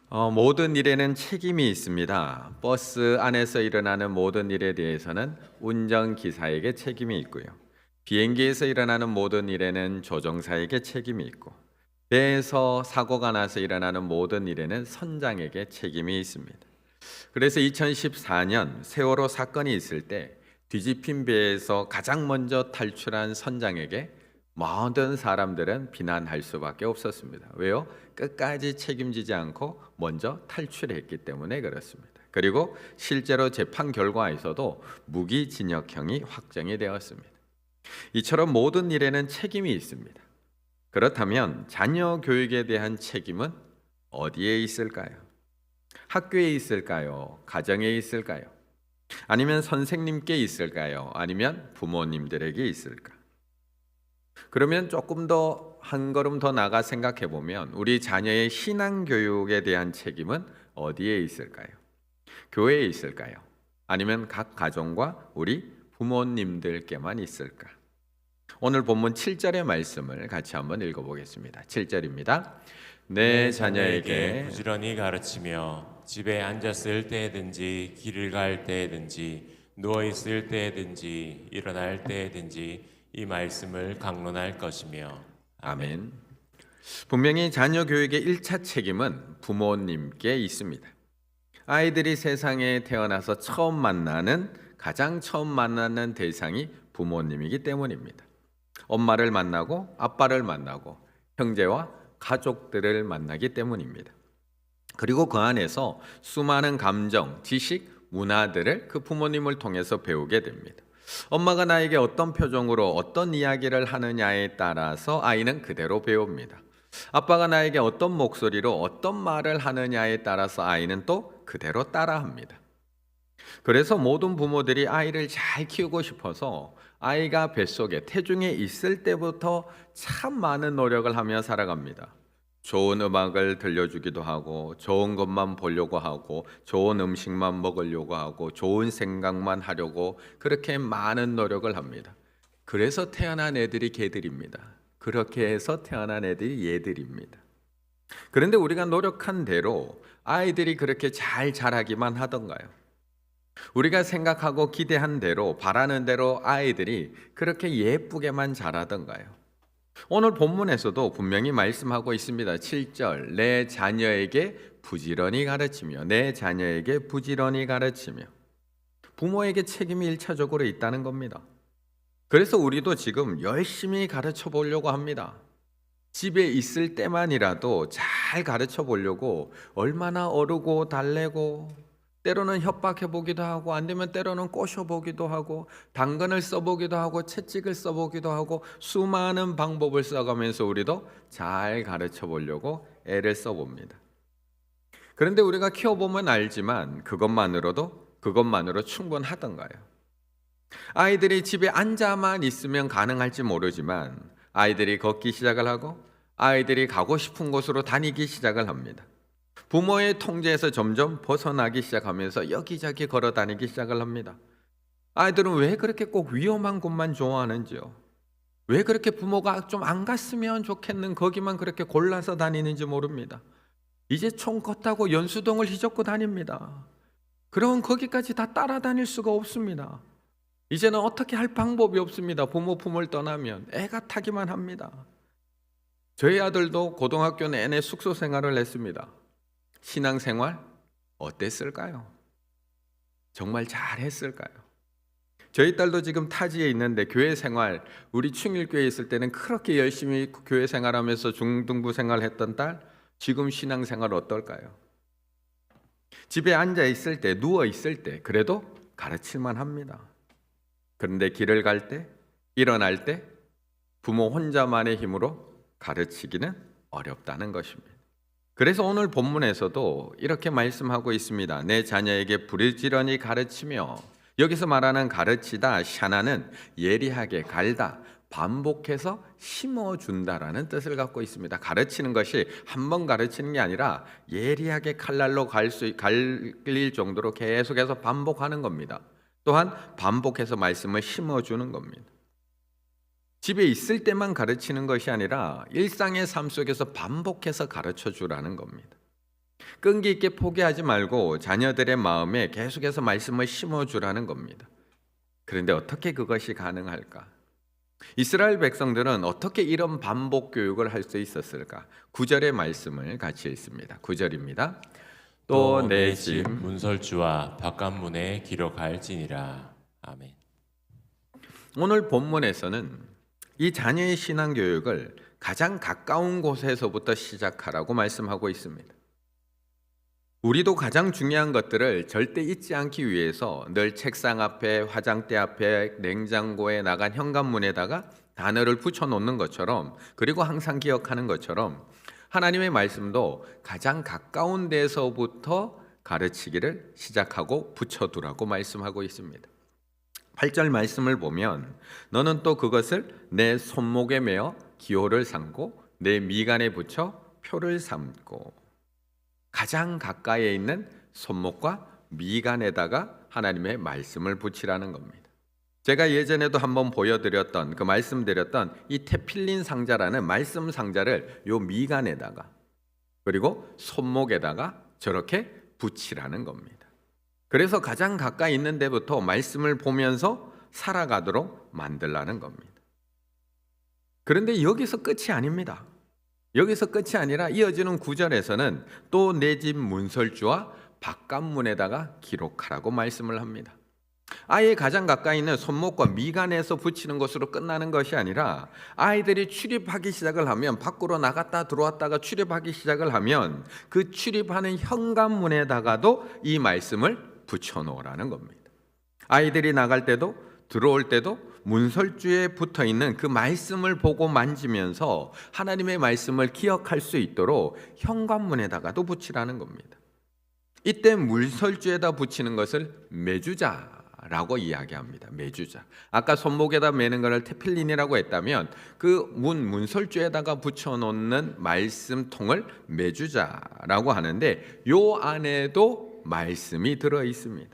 모든 일에는 책임이 있습니다. 버스 안에서 일어나는 모든 일에 대해서는 운전기사에게 책임이 있고요. 비행기에서 일어나는 모든 일에는 조종사에게 책임이 있고, 배에서 사고가 나서 일어나는 모든 일에는 선장에게 책임이 있습니다. 그래서 2014년 세월호 사건이 있을 때 뒤집힌 배에서 가장 먼저 탈출한 선장에게 모든 사람들은 비난할 수밖에 없었습니다. 왜요? 끝까지 책임지지 않고 먼저 탈출했기 때문에 그렇습니다. 그리고 실제로 재판 결과에서도 무기징역형이 확정이 되었습니다. 이처럼 모든 일에는 책임이 있습니다. 그렇다면 자녀 교육에 대한 책임은 어디에 있을까요? 학교에 있을까요? 가정에 있을까요? 아니면 선생님께 있을까요? 아니면 부모님들에게 있을까? 그러면 조금 더 한 걸음 더 나가 생각해 보면 우리 자녀의 신앙 교육에 대한 책임은 어디에 있을까요? 교회에 있을까요? 아니면 각 가정과 우리 부모님들께만 있을까? 오늘 본문 7절의 말씀을 같이 한번 읽어보겠습니다. 7절입니다. 내 내 자녀에게 자녀에게 부지런히 가르치며 집에 앉았을 때든지 길을 갈 때든지 누워 있을 때든지 일어날 때든지 이 말씀을 강론할 것이며 아멘. 아멘. 분명히 자녀 교육의 1차 책임은 부모님께 있습니다. 아이들이 세상에 태어나서 가장 처음 만나는 대상이 부모님이기 때문입니다. 엄마를 만나고 아빠를 만나고 형제와 가족들을 만나기 때문입니다. 그리고 그 안에서 수많은 감정, 지식, 문화들을 그 부모님을 통해서 배우게 됩니다. 엄마가 나에게 어떤 표정으로 어떤 이야기를 하느냐에 따라서 아이는 그대로 배웁니다. 아빠가 나에게 어떤 목소리로 어떤 말을 하느냐에 따라서 아이는 또 그대로 따라합니다. 그래서 모든 부모들이 아이를 잘 키우고 싶어서 아이가 뱃속에 태중에 있을 때부터 참 많은 노력을 하며 살아갑니다. 좋은 음악을 들려주기도 하고 좋은 것만 보려고 하고 좋은 음식만 먹으려고 하고 좋은 생각만 하려고 그렇게 많은 노력을 합니다. 그래서 태어난 애들이 걔들입니다. 그렇게 해서 태어난 애들이 얘들입니다. 그런데 우리가 노력한 대로 아이들이 그렇게 잘 자라기만 하던가요? 우리가 생각하고 기대한 대로 바라는 대로 아이들이 그렇게 예쁘게만 자라던가요? 오늘 본문에서도 분명히 말씀하고 있습니다. 7절 내 자녀에게 부지런히 가르치며 내 자녀에게 부지런히 가르치며 부모에게 책임이 1차적으로 있다는 겁니다. 그래서 우리도 지금 열심히 가르쳐 보려고 합니다. 집에 있을 때만이라도 잘 가르쳐 보려고 얼마나 어르고 달래고 때로는 협박해 보기도 하고 안 되면 때로는 꼬셔 보기도 하고 당근을 써 보기도 하고 채찍을 써 보기도 하고 수많은 방법을 써가면서 우리도 잘 가르쳐 보려고 애를 써 봅니다. 그런데 우리가 키워보면 알지만 그것만으로 충분하던가요? 아이들이 집에 앉아만 있으면 가능할지 모르지만 아이들이 걷기 시작을 하고 아이들이 가고 싶은 곳으로 다니기 시작을 합니다. 부모의 통제에서 점점 벗어나기 시작하면서 여기저기 걸어 다니기 시작을 합니다. 아이들은 왜 그렇게 꼭 위험한 곳만 좋아하는지요? 왜 그렇게 부모가 좀 안 갔으면 좋겠는 거기만 그렇게 골라서 다니는지 모릅니다. 이제 총 컸다고 연수동을 휘젓고 다닙니다. 그럼 거기까지 다 따라다닐 수가 없습니다. 이제는 어떻게 할 방법이 없습니다. 부모 품을 떠나면 애가 타기만 합니다. 저희 아들도 고등학교 내내 숙소 생활을 했습니다. 신앙생활 어땠을까요? 정말 잘했을까요? 저희 딸도 지금 타지에 있는데 교회 생활, 우리 충일교회에 있을 때는 그렇게 열심히 교회 생활하면서 중등부 생활했던 딸, 지금 신앙생활 어떨까요? 집에 앉아 있을 때, 누워 있을 때 그래도 가르칠만 합니다. 그런데 길을 갈 때, 일어날 때 부모 혼자만의 힘으로 가르치기는 어렵다는 것입니다. 그래서 오늘 본문에서도 이렇게 말씀하고 있습니다. 내 자녀에게 부지런히 가르치며, 여기서 말하는 가르치다, 샤나는 예리하게 갈다, 반복해서 심어준다라는 뜻을 갖고 있습니다. 가르치는 것이 한 번 가르치는 게 아니라 예리하게 칼날로 갈릴 정도로 계속해서 반복하는 겁니다. 또한 반복해서 말씀을 심어주는 겁니다. 집에 있을 때만 가르치는 것이 아니라 일상의 삶 속에서 반복해서 가르쳐 주라는 겁니다. 끈기 있게 포기하지 말고 자녀들의 마음에 계속해서 말씀을 심어주라는 겁니다. 그런데 어떻게 그것이 가능할까? 이스라엘 백성들은 어떻게 이런 반복 교육을 할 수 있었을까? 9절의 말씀을 같이 읽습니다. 9절입니다. 또 또 내 내 집 집 문설주와 바깥문에 기록할지니라. 아멘. 오늘 본문에서는 이 자녀의 신앙 교육을 가장 가까운 곳에서부터 시작하라고 말씀하고 있습니다. 우리도 가장 중요한 것들을 절대 잊지 않기 위해서 늘 책상 앞에, 화장대 앞에, 냉장고에 나간 현관문에다가 단어를 붙여 놓는 것처럼, 그리고 항상 기억하는 것처럼 하나님의 말씀도 가장 가까운 데서부터 가르치기를 시작하고 붙여두라고 말씀하고 있습니다. 8절 말씀을 보면 너는 또 그것을 내 손목에 메어 기호를 삼고 내 미간에 붙여 표를 삼고, 가장 가까이에 있는 손목과 미간에다가 하나님의 말씀을 붙이라는 겁니다. 제가 예전에도 한번 보여드렸던 그 말씀드렸던 이 테필린 상자라는 말씀 상자를 요 미간에다가 그리고 손목에다가 저렇게 붙이라는 겁니다. 그래서 가장 가까이 있는 데부터 말씀을 보면서 살아가도록 만들라는 겁니다. 그런데 여기서 끝이 아닙니다. 여기서 끝이 아니라 이어지는 9절에서는 또 내 집 문설주와 바깥문에다가 기록하라고 말씀을 합니다. 아예 가장 가까이 있는 손목과 미간에서 붙이는 것으로 끝나는 것이 아니라 아이들이 출입하기 시작을 하면, 밖으로 나갔다 들어왔다가 출입하기 시작을 하면 그 출입하는 현관문에다가도 이 말씀을 붙여놓으라는 겁니다. 아이들이 나갈 때도 들어올 때도 문설주에 붙어 있는 그 말씀을 보고 만지면서 하나님의 말씀을 기억할 수 있도록 현관문에다가도 붙이라는 겁니다. 이때 문설주에다 붙이는 것을 매주자라고 이야기합니다. 매주자. 아까 손목에다 매는 것을 테필린이라고 했다면 그 문설주에다가 붙여놓는 말씀통을 매주자라고 하는데, 요 안에도 말씀이 들어 있습니다.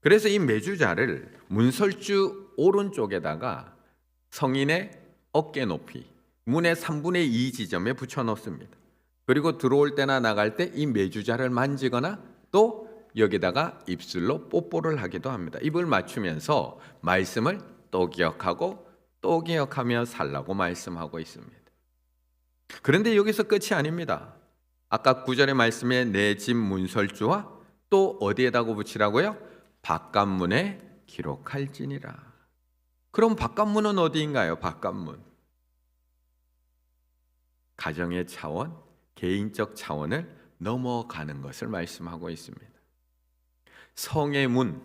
그래서 이 매주자를 문설주 오른쪽에다가 성인의 어깨 높이, 문의 3분의 2 지점에 붙여 놓습니다. 그리고 들어올 때나 나갈 때 이 매주자를 만지거나 또 여기다가 입술로 뽀뽀를 하기도 합니다. 입을 맞추면서 말씀을 또 기억하고 또 기억하며 살라고 말씀하고 있습니다. 그런데 여기서 끝이 아닙니다. 아까 9절의 말씀에 내 집 문설주와 또 어디에다가 붙이라고요? 바깥문에 기록할지니라. 그럼 바깥문은 어디인가요? 바깥문. 가정의 차원, 개인적 차원을 넘어가는 것을 말씀하고 있습니다. 성의 문,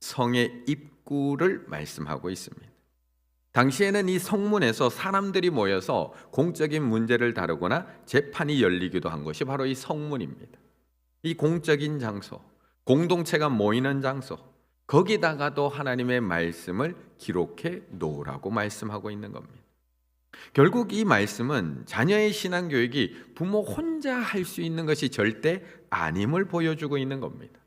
성의 입구를 말씀하고 있습니다. 당시에는 이 성문에서 사람들이 모여서 공적인 문제를 다루거나 재판이 열리기도 한 것이 바로 이 성문입니다. 이 공적인 장소, 공동체가 모이는 장소, 거기다가도 하나님의 말씀을 기록해 놓으라고 말씀하고 있는 겁니다. 결국 이 말씀은 자녀의 신앙교육이 부모 혼자 할 수 있는 것이 절대 아님을 보여주고 있는 겁니다.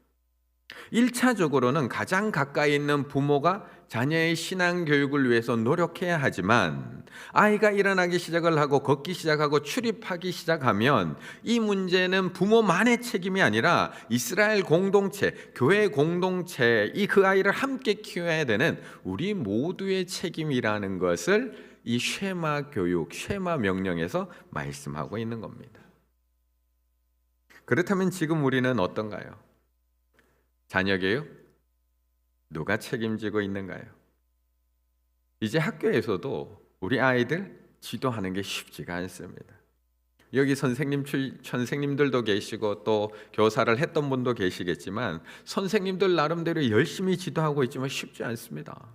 1차적으로는 가장 가까이 있는 부모가 자녀의 신앙교육을 위해서 노력해야 하지만, 아이가 일어나기 시작을 하고 걷기 시작하고 출입하기 시작하면 이 문제는 부모만의 책임이 아니라 이스라엘 공동체, 교회 공동체, 이 그 아이를 함께 키워야 되는 우리 모두의 책임이라는 것을 이 쉐마 교육, 쉐마 명령에서 말씀하고 있는 겁니다. 그렇다면 지금 우리는 어떤가요? 자녀 교육 누가 책임지고 있는가요? 이제 학교에서도 우리 아이들 지도하는 게 쉽지가 않습니다. 여기 선생님들도 계시고 또 교사를 했던 분도 계시겠지만 선생님들 나름대로 열심히 지도하고 있지만 쉽지 않습니다.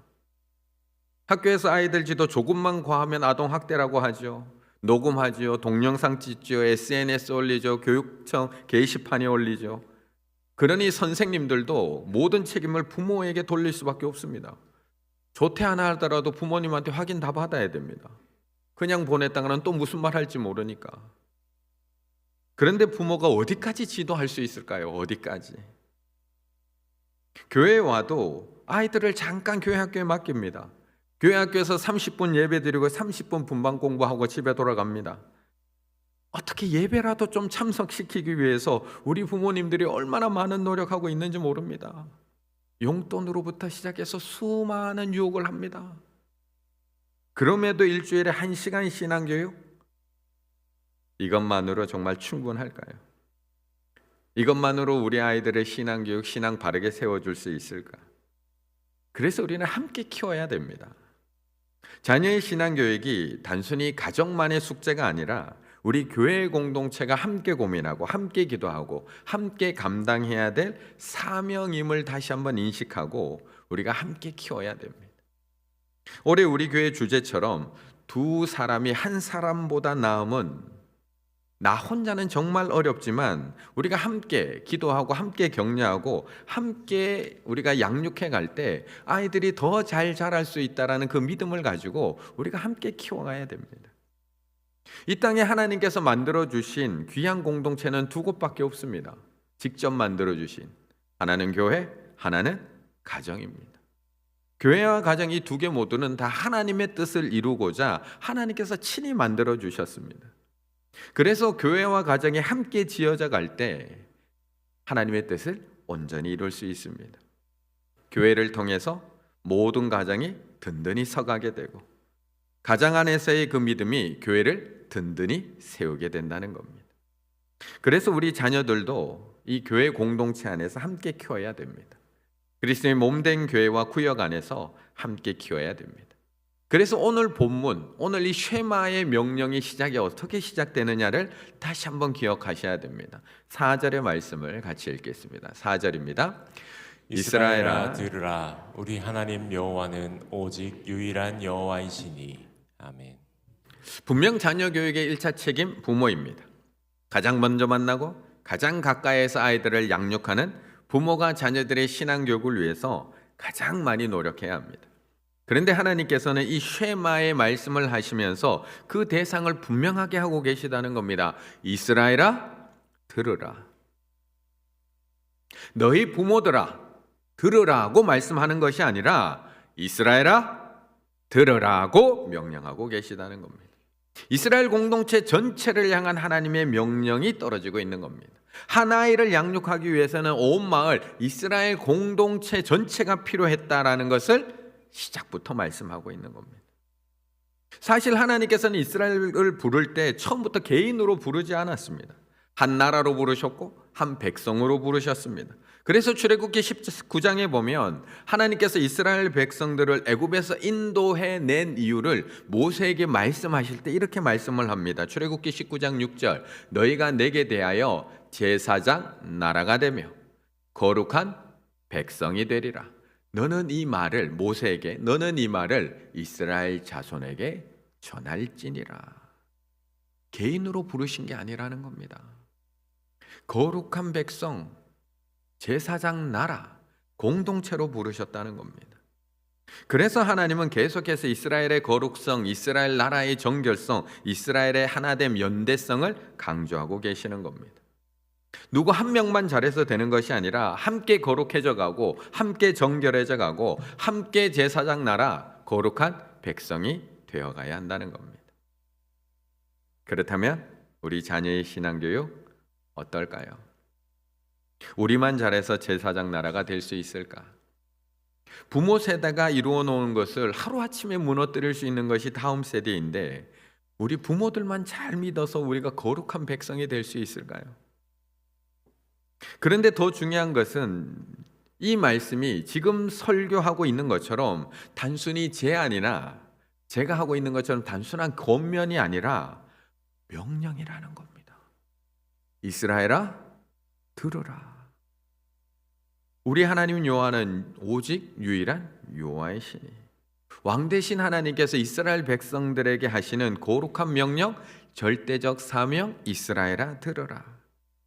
학교에서 아이들 지도 조금만 과하면 아동학대라고 하죠. 녹음하죠. 동영상 찍죠. SNS 올리죠. 교육청 게시판에 올리죠. 그러니 선생님들도 모든 책임을 부모에게 돌릴 수밖에 없습니다. 조퇴 하나 하더라도 부모님한테 확인 다 받아야 됩니다. 그냥 보냈다가는 또 무슨 말 할지 모르니까. 그런데 부모가 어디까지 지도할 수 있을까요? 어디까지? 교회에 와도 아이들을 잠깐 교회 학교에 맡깁니다. 교회 학교에서 30분 예배 드리고 30분 분반 공부하고 집에 돌아갑니다. 어떻게 예배라도 좀 참석시키기 위해서 우리 부모님들이 얼마나 많은 노력하고 있는지 모릅니다. 용돈으로부터 시작해서 수많은 유혹을 합니다. 그럼에도 일주일에 1시간 신앙교육? 이것만으로 정말 충분할까요? 이것만으로 우리 아이들의 신앙교육, 신앙 바르게 세워줄 수 있을까? 그래서 우리는 함께 키워야 됩니다. 자녀의 신앙교육이 단순히 가정만의 숙제가 아니라 우리 교회 공동체가 함께 고민하고 함께 기도하고 함께 감당해야 될 사명임을 다시 한번 인식하고 우리가 함께 키워야 됩니다. 올해 우리 교회 주제처럼 두 사람이 한 사람보다 나음은 나 혼자는 정말 어렵지만 우리가 함께 기도하고 함께 격려하고 함께 우리가 양육해 갈 때 아이들이 더 잘 자랄 수 있다라는 그 믿음을 가지고 우리가 함께 키워가야 됩니다. 이 땅에 하나님께서 만들어 주신 귀한 공동체는 두 곳밖에 없습니다. 직접 만들어 주신 하나는 교회, 하나는 가정입니다. 교회와 가정 이 두 개 모두는 다 하나님의 뜻을 이루고자 하나님께서 친히 만들어 주셨습니다. 그래서 교회와 가정이 함께 지어져 갈 때 하나님의 뜻을 온전히 이룰 수 있습니다. 교회를 통해서 모든 가정이 든든히 서가게 되고 가정 안에서의 그 믿음이 교회를 든든히 세우게 된다는 겁니다. 그래서 우리 자녀들도 이 교회 공동체 안에서 함께 키워야 됩니다. 그리스도의 몸된 교회와 구역 안에서 함께 키워야 됩니다. 그래서 오늘 본문, 오늘 이 쉐마의 명령의 시작이 어떻게 시작되느냐를 다시 한번 기억하셔야 됩니다. 4절의 말씀을 같이 읽겠습니다. 4절입니다. 이스라엘아 들으라, 우리 하나님 여호와는 오직 유일한 여호와이시니. 아멘. 분명 자녀 교육의 1차 책임 부모입니다. 가장 먼저 만나고 가장 가까이에서 아이들을 양육하는 부모가 자녀들의 신앙 교육을 위해서 가장 많이 노력해야 합니다. 그런데 하나님께서는 이 쉐마의 말씀을 하시면서 그 대상을 분명하게 하고 계시다는 겁니다. 이스라엘아 들으라. 너희 부모들아 들으라고 말씀하는 것이 아니라 이스라엘아 들으라고 명령하고 계시다는 겁니다. 이스라엘 공동체 전체를 향한 하나님의 명령이 떨어지고 있는 겁니다. 한 아이를 양육하기 위해서는 온 마을 이스라엘 공동체 전체가 필요했다라는 것을 시작부터 말씀하고 있는 겁니다. 사실 하나님께서는 이스라엘을 부를 때 처음부터 개인으로 부르지 않았습니다. 한 나라로 부르셨고 한 백성으로 부르셨습니다. 그래서 출애굽기 19장에 보면 하나님께서 이스라엘 백성들을 애굽에서 인도해 낸 이유를 모세에게 말씀하실 때 이렇게 말씀을 합니다. 출애굽기 19장 6절 너희가 내게 대하여 제사장 나라가 되며 거룩한 백성이 되리라. 너는 이 말을 모세에게 너는 이 말을 이스라엘 자손에게 전할지니라. 개인으로 부르신 게 아니라는 겁니다. 거룩한 백성, 제사장 나라, 공동체로 부르셨다는 겁니다. 그래서 하나님은 계속해서 이스라엘의 거룩성, 이스라엘 나라의 정결성, 이스라엘의 하나됨 연대성을 강조하고 계시는 겁니다. 누구 한 명만 잘해서 되는 것이 아니라 함께 거룩해져 가고 함께 정결해져 가고 함께 제사장 나라 거룩한 백성이 되어가야 한다는 겁니다. 그렇다면 우리 자녀의 신앙교육 어떨까요? 우리만 잘해서 제사장 나라가 될 수 있을까? 부모 세대가 이루어 놓은 것을 하루아침에 무너뜨릴 수 있는 것이 다음 세대인데 우리 부모들만 잘 믿어서 우리가 거룩한 백성이 될 수 있을까요? 그런데 더 중요한 것은 이 말씀이 지금 설교하고 있는 것처럼 단순히 제안이나 제가 하고 있는 것처럼 단순한 권면이 아니라 명령이라는 겁니다. 이스라엘아 들으라. 우리 하나님 여호와는 오직 유일한 여호와이시니. 왕 대신 하나님께서 이스라엘 백성들에게 하시는 거룩한 명령, 절대적 사명, 이스라엘아 들으라.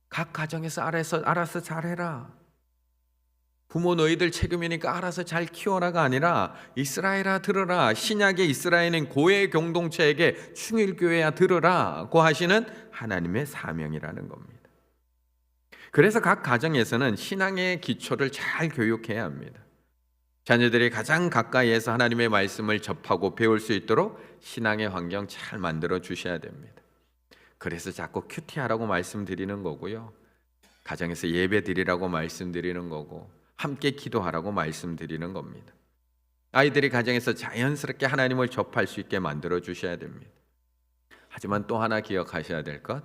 각 가정에서 알아서 잘해라. 부모 너희들 책임이니까 알아서 잘 키워라가 아니라 이스라엘아 들으라. 신약의 이스라엘은 고해 공동체에게 충일교회야 들으라고 하시는 하나님의 사명이라는 겁니다. 그래서 각 가정에서는 신앙의 기초를 잘 교육해야 합니다. 자녀들이 가장 가까이에서 하나님의 말씀을 접하고 배울 수 있도록 신앙의 환경 잘 만들어 주셔야 됩니다. 그래서 자꾸 큐티하라고 말씀드리는 거고요. 가정에서 예배 드리라고 말씀드리는 거고 함께 기도하라고 말씀드리는 겁니다. 아이들이 가정에서 자연스럽게 하나님을 접할 수 있게 만들어 주셔야 됩니다. 하지만 또 하나 기억하셔야 될 것,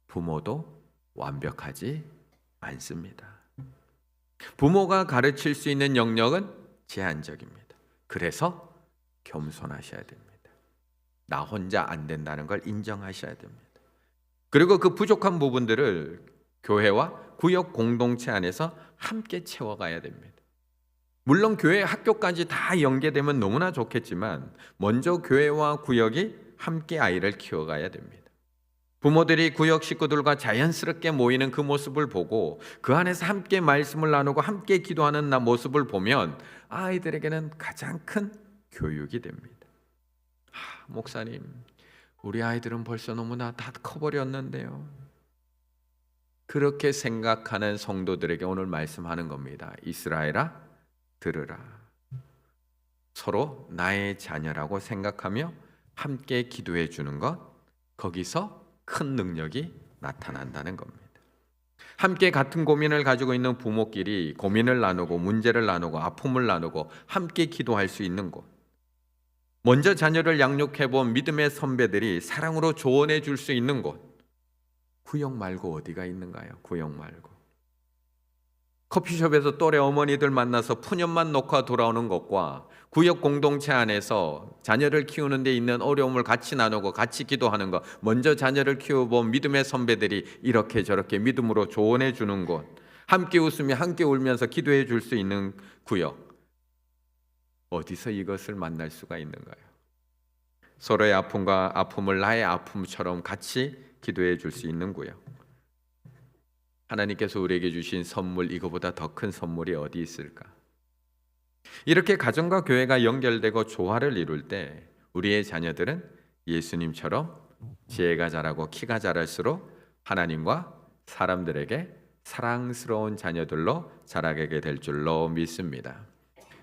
부모도 완벽하지 않습니다. 부모가 가르칠 수 있는 영역은 제한적입니다. 그래서 겸손하셔야 됩니다. 나 혼자 안 된다는 걸 인정하셔야 됩니다. 그리고 그 부족한 부분들을 교회와 구역 공동체 안에서 함께 채워가야 됩니다. 물론 교회 학교까지 다 연계되면 너무나 좋겠지만 먼저 교회와 구역이 함께 아이를 키워가야 됩니다. 부모들이 구역 식구들과 자연스럽게 모이는 그 모습을 보고 그 안에서 함께 말씀을 나누고 함께 기도하는 모습을 보면 아이들에게는 가장 큰 교육이 됩니다. 목사님, 우리 아이들은 벌써 너무나 다 커버렸는데요. 그렇게 생각하는 성도들에게 오늘 말씀하는 겁니다. 이스라엘아, 들으라. 서로 나의 자녀라고 생각하며 함께 기도해 주는 것, 거기서 큰 능력이 나타난다는 겁니다. 함께 같은 고민을 가지고 있는 부모끼리 고민을 나누고 문제를 나누고 아픔을 나누고 함께 기도할 수 있는 곳, 먼저 자녀를 양육해 본 믿음의 선배들이 사랑으로 조언해 줄 수 있는 곳, 구역 말고 어디가 있는가요? 구역 말고 커피숍에서 또래 어머니들 만나서 푸념만 놓고 돌아오는 것과 구역 공동체 안에서 자녀를 키우는 데 있는 어려움을 같이 나누고 같이 기도하는 것, 먼저 자녀를 키워본 믿음의 선배들이 이렇게 저렇게 믿음으로 조언해 주는 곳, 함께 웃으며 함께 울면서 기도해 줄 수 있는 구역, 어디서 이것을 만날 수가 있는가요? 서로의 아픔과 아픔을 나의 아픔처럼 같이 기도해 줄 수 있는 구역. 하나님께서 우리에게 주신 선물, 이거보다 더 큰 선물이 어디 있을까? 이렇게 가정과 교회가 연결되고 조화를 이룰 때 우리의 자녀들은 예수님처럼 지혜가 자라고 키가 자랄수록 하나님과 사람들에게 사랑스러운 자녀들로 자라게 될 줄로 믿습니다.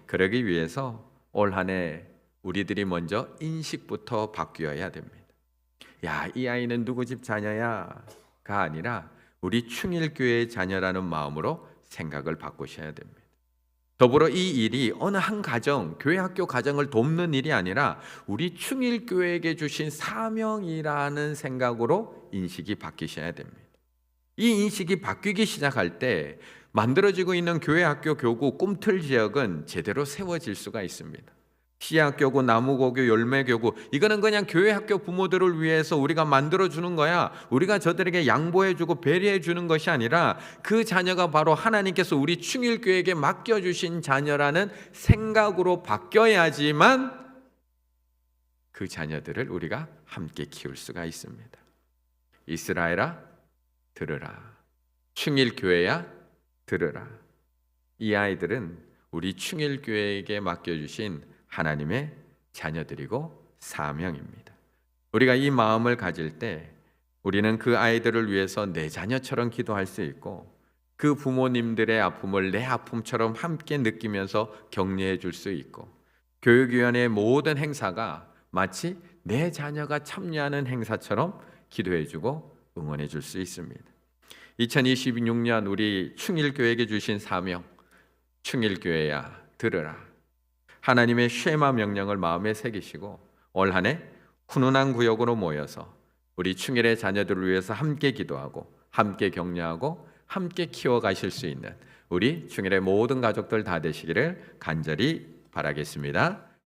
그러기 위해서 올 한 해 우리들이 먼저 인식부터 바뀌어야 됩니다. 야, 이 아이는 누구 집 자녀야가 아니라 우리 충일교회의 자녀라는 마음으로 생각을 바꾸셔야 됩니다. 더불어 이 일이 어느 한 가정, 교회 학교 가정을 돕는 일이 아니라 우리 충일교회에게 주신 사명이라는 생각으로 인식이 바뀌셔야 됩니다. 이 인식이 바뀌기 시작할 때 만들어지고 있는 교회 학교 교구 꿈틀 지역은 제대로 세워질 수가 있습니다. 시학교구, 나무고교, 열매교구, 이거는 그냥 교회 학교 부모들을 위해서 우리가 만들어주는 거야. 우리가 저들에게 양보해주고 배려해주는 것이 아니라 그 자녀가 바로 하나님께서 우리 충일교회에게 맡겨주신 자녀라는 생각으로 바뀌어야지만 그 자녀들을 우리가 함께 키울 수가 있습니다. 이스라엘아, 들으라. 충일교회야, 들으라. 이 아이들은 우리 충일교회에게 맡겨주신 하나님의 자녀들이고 사명입니다. 우리가 이 마음을 가질 때 우리는 그 아이들을 위해서 내 자녀처럼 기도할 수 있고 그 부모님들의 아픔을 내 아픔처럼 함께 느끼면서 격려해 줄 수 있고 교육위원회의 모든 행사가 마치 내 자녀가 참여하는 행사처럼 기도해 주고 응원해 줄 수 있습니다. 2026년 우리 충일교회에게 주신 사명, 충일교회야 들으라. 하나님의 쉐마 명령을 마음에 새기시고 올 한 해 훈훈한 구역으로 모여서 우리 충일의 자녀들을 위해서 함께 기도하고 함께 격려하고 함께 키워가실 수 있는 우리 충일의 모든 가족들 다 되시기를 간절히 바라겠습니다.